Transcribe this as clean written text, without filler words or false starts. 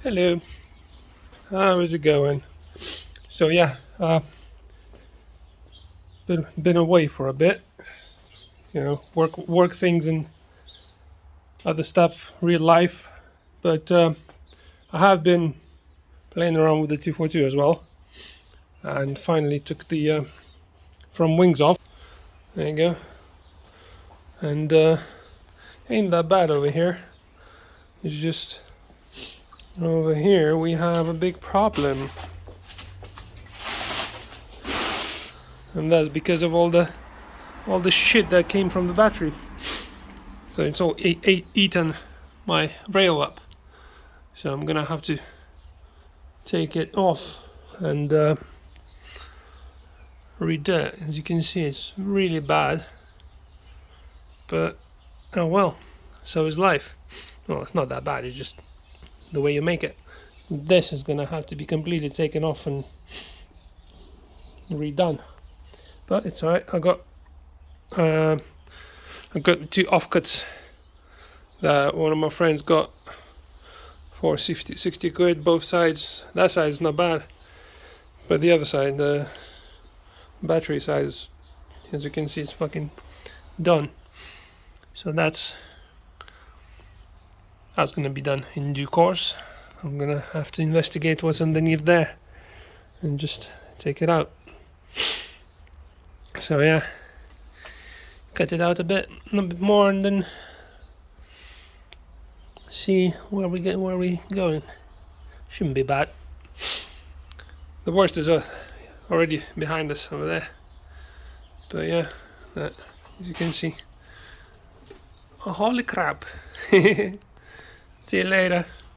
Hello, how's it going? So yeah, been away for a bit. Work things and other stuff, real life. But I have been playing around with the 242 as well, and finally took the from wings off. There you go. And ain't that bad over here. It's just over here we have a big problem, and that's because of all the shit that came from the battery. So it's all eaten my rail up. So I'm gonna have to take it off and redo it. As you can see, it's really bad. But oh well, so is life. Well, it's not that bad. It's just the way you make it. This is gonna have to be completely taken off and redone. But it's alright. I got two offcuts that one of my friends got for 60 quid, both sides. That side is not bad, but the other side, the battery side, is, as you can see, it's fucking done. So that's gonna be done in due course. I'm gonna have to investigate what's underneath there and just take it out. So yeah, cut it out a bit more, and then see where we going. Shouldn't be bad. The worst is already behind us over there. But yeah, that, as you can see. Oh, holy crap. See you later.